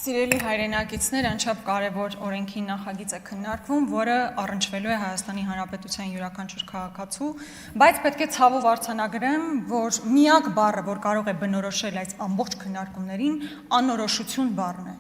Սիրելի հայրենակիցներ, անչափ կարևոր օրենքի նախագիծ է քննարկվում, որը առնչվելու է Հայաստանի Հանրապետության յուրաքանչյուր քաղաքացու, բայց պետք է ցավով արձանագրեմ, որ միակ բառը, որ կարող է բնորոշել այս ամբողջ քննարկումներին, անորոշություն բառն է։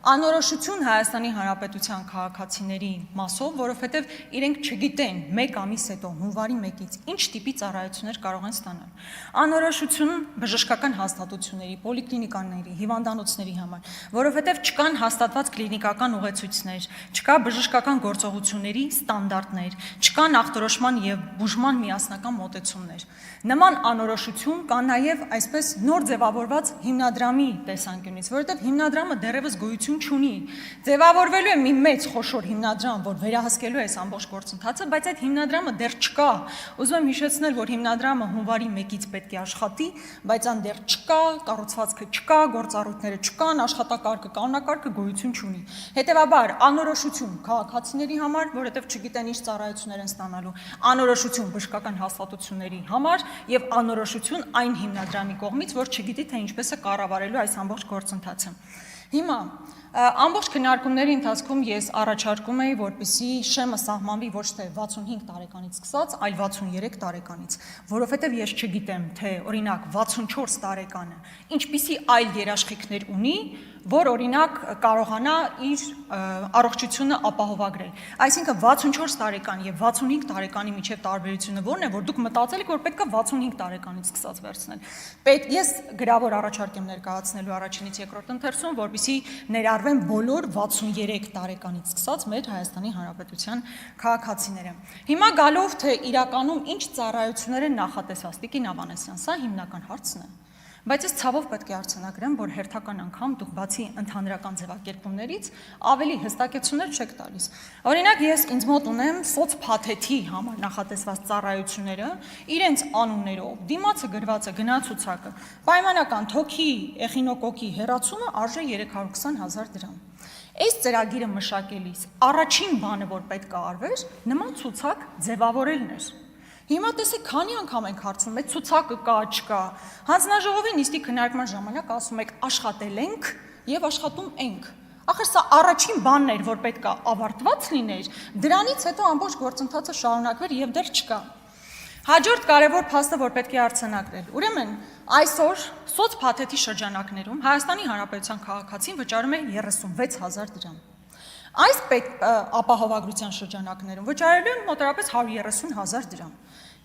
Անորոշություն Հայաստանի Հանրապետության քաղաքացիների մասով, որովհետև իրենք չգիտեն մեկ ամիս հետո հունվարի 1-ից ինչ տիպի ծառայություններ կարող են ստանալ։ Անորոշություն բժշկական հաստատությունների, պոլիկլինիկաների, հիվանդանոցների համար, որովհետև չկան հաստատված կլինիկական ուղեցույցներ, չկա բժշկական գործողությունների ստանդարտներ, չկան ախտորոշման եւ բուժման միասնական մոտեցումներ։ Նման անորոշություն կա նաև այսպես նոր ձևավորված հիմնադրամի տեսանկյունից, որովհետև հիմնադրամը դեռևս գոյություն չունի։ Ձևավորվելու է մի մեծ խոշոր հիմնադրամ, որ վերահսկելու է այս ամբողջ գործընթացը, բայց այդ հիմնադրամը դեռ չկա։ Ուզում եմ հիշեցնել, որ հիմնադրամը հունվարի 1-ից պետք է աշխատի, բայց ան դեռ չկա, կառուցվածքը չկա, գործառույթները չկան, աշխատակարգը, կանոնակարգը գոյություն չունի։ Հետևաբար, անորոշություն քաղաքացիների համար, որովհետև չգիտեն ինչ ծառայություններ են ստանալու, անորոշություն բժշկական հաստատությունների համար եւ անորոշություն այն հիմնադրամի կողմից, որ չգիտի թե ինչպես է կառավարելու այս ամբողջ գործընթացը։ Հիմա ամբողջ քննարկումների ընթացքում ես առաջարկում էի, որպեսզի շեմը սահմանվի ոչ թե 65 տարեկանից սկսած, այլ 63 տարեկանից, որովհետև ես չգիտեմ, թե օրինակ 64 տարեկանը ինչպիսի այլ երաշխիքներ ունի, որ օրինակ կարողանա իր առողջությունը ապահովագրել։ Այսինքն 64 տարեկան եւ 65 տարեկանի միջև տարբերությունը ո՞րն է, որ դուք մտածել եք, որ պետք է 65 տարեկանից սկսած վերցնել։ Ես գրավոր առաջարկ եմ ներկայացնելու առաջինից երկրորդ ընթերցում, որպեսզի ներառվեն բոլոր 63 տարեկանից սկսած մեր Հայաստանի Հանրապետության քաղաքացիները։ Հիմա գալով թե իրականում ինչ ծառայություններ են նախատեսված, Տիկին Ավանեսյան, սա հիմնական հարցն է։ Բայց ես ցավով պետք է արձանագրեմ, որ հերթական անգամ դուք բացի ընդհանրական ձևակերպումներից ավելի հստակեցումներ չեք տալիս։ Օրինակ ես ինձ մոտ ունեմ սոցփաթեթի համար նախատեսված ծառայությունները, իրենց անուններով, դիմացը գրված է գնացուցակը, պայմանական թոքի էխինոկոկի հեռացումը արժե 320,000 դրամ։ Այս ծրագիրը մշակելիս առաջին բանը, որ պետք է արվեր, նման ցուցակ ձևավորելն էր։ Հիմա տեսեք, քանի անգամ ենք հարցնում, այդ ցուցակը կա, չկա։ Հանձնաժողովի նիստի քննարկման ժամանակ ասում եք աշխատել ենք եւ աշխատում ենք։ Ախր սա առաջին բանն էր, որ պետք է ավարտված լիներ, դրանից հետո ամբողջ գործընթացը շարունակվեր եւ դեռ չկա։ Հաջորդ կարևոր փաստը, որ պետք է արձանագրել։ Ուրեմն այսօր սոցփաթեթի շրջանակներում Հայաստանի Հանրապետության քաղաքացին վճարում է 36,000 դրամ։ Այս ապահովագրության շրջանակներում վճարելու են մոտավորապես 130,000 դրամ։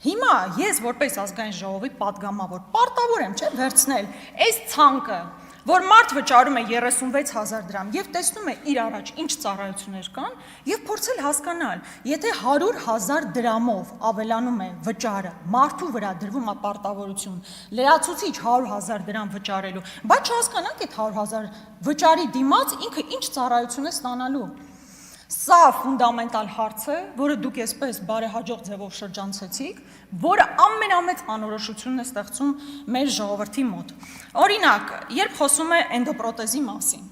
Հիմա ես որպես ազգային ժողովի պատգամավոր պարտավոր եմ, չէ՞, վերցնել այս ցանկը, որ մարդ վճարում է 36,000 դրամ եւ տեսնում է իր առաջ ինչ ծառայություններ կան եւ փորձել հասկանալ, եթե 100,000 դրամով ավելանում է վճարը, մարդու վրա դրվում է պարտավորություն, լրացուցիչ 100,000 դրամ վճարելու, բայց չհասկանանք այդ 100,000 վճարի դիմաց ինքը ինչ ծառայություն է ստանալու։ Սա ֆունդամենտալ հարց է, որը դուք այսպես բարեհաջող ձևով շրջանցեցիք, որը ամենամեծ անորոշությունն է ստեղծում մեր ժողովրդի մոտ։ Օրինակ, երբ խոսում է էնդոպրոթեզի մասին,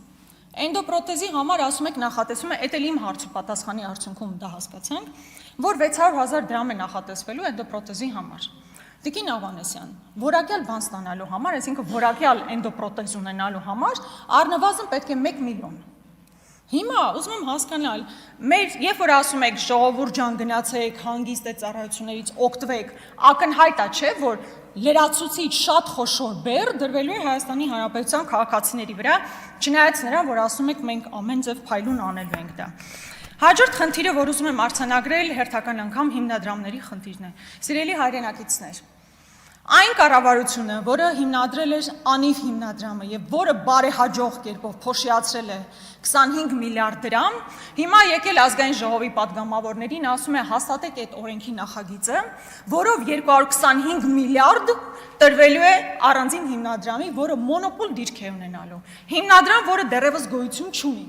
էնդոպրոթեզի համար ասում եք նախատեսում է, էդ էլ իմ հարցու պատասխանի արդյունքում դա հասկացանք, որ 600,000 դրամ է նախատեսվելու էնդոպրոթեզի համար։ Տիկին Ավանեսյան, որակյալ բան ստանալու համար, այսինքն որակյալ էնդոպրոթեզ ունենալու համար, առնվազն պետք է 1 միլիոն։ Հիմա ուզում եմ հասկանալ, երբ որ ասում եք ժողովուրդ ջան գնացեք, հանգիստ է ծառայություններից օգտվեք, ակնհայտ է, չէ, որ լրացուցիչ շատ խոշոր բեռ դրվելու է Հայաստանի Հանրապետության քաղաքացիների վրա, չնայած նրան, որ ասում եք մենք ամեն ձև փայլուն անելու ենք դա։ Հաջորդ խնդիրը, որ ուզում եմ արձանագրել, հերթական անգամ հիմնադրամների խնդիրն է։ Սիրելի հայրենակիցներ, այն կառավարությունը, որը հիմնադրել էր անիվ հիմնադրամը եւ որը բարեհաջող կերպով փոշիացրել է 25 միլիարդ դրամ, հիմա եկել ազգային ժողովի պատգամավորներին ասում է հաստատեք այդ օրենքի նախագիծը, որով 225 միլիարդ տրվելու է առանձին հիմնադրամի, որը մոնոպոլ դիրք է ունենալու։ Հիմնադրամ, որը դեռևս գոյություն չունի։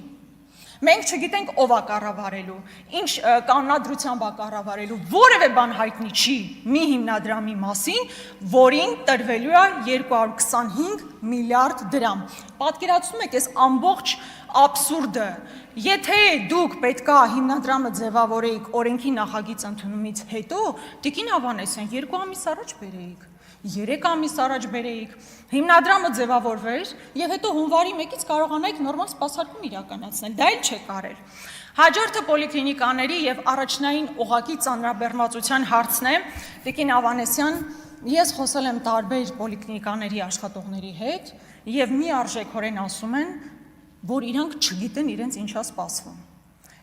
Մենք չգիտենք ով է կառավարելու, ինչ կանոնադրությամբ է կառավարելու, որևէ բան հայտնի չի մի հիմնադրամի մասին, որին տրվելու է 225 միլիարդ դրամ։ Պատկերացնում եք այս ամբողջ աբսուրդը, եթե դուք պետք է հիմնադրամը ձևավորեիք օրենքի նախագիծ ընդունումից հետո, Տիկին Ավանեսյան, 2 ամիս առաջ բերեիք։ 3 ամիս առաջ բերեիք, հիմնադրամը ձևավորվեր եւ հետո հունվարի 1-ից կարողանայիք նորմալ սպասարկում իրականացնել, դա էլ չեք արել։ Հաջորդը պոլիկլինիկաների եւ առաջնային օղակի ծանրաբեռնվածության հարցն է, Տիկին Ավանեսյան, ես խոսել եմ տարբեր պոլիկլինիկաների աշխատողների հետ եւ միարժեքորեն ասում են, որ իրանք չգիտեն իրենց ինչա սպասվում։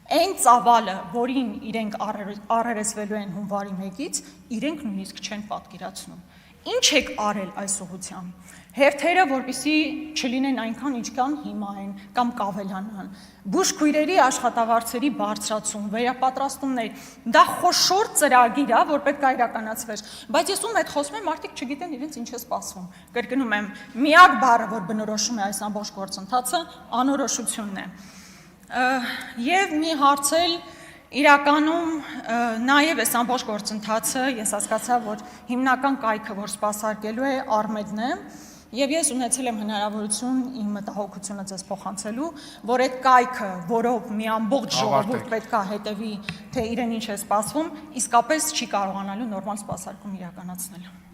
Այն ծավալը, որին իրենք առերեսվելու են հունվարի 1-ից, իրենք նույնիսկ չեն պատկերացնում։ Ինչ եք արել այս ուղղությամբ։ Հերթերը, որպեսզի չլինեն այնքան, ինչքան հիմա են կամ կավելանան։ Բուժքույրերի աշխատավարձերի բարձրացում, վերապատրաստումներ, դա խոշոր ծրագիր է, որ պետք է իրականացվեր, բայց ես ում հետ խոսում եմ, մարդիկ չգիտեն իրենց ինչ է սպասվում։ Կրկնում եմ, միակ բառը, որ բնորոշում է այս ամբողջ գործընթացը, անորոշությունն է։ Եվ մի հարց էլ իրականում նաև այս ամբողջ գործընթացը ես հասկացա, որ հիմնական կայքը, որ սպասարկելու է Արմեդն է, եւ ես ունեցել եմ հնարավորություն իմ մտահոգությունը ձեզ փոխանցելու, որ այդ կայքը, որով մի ամբողջ ժողովուրդ պետք է հետևի, թե իրեն ինչ է սպասվում, իսկապես չի կարողանալու նորմալ սպասարկում իրականացնել։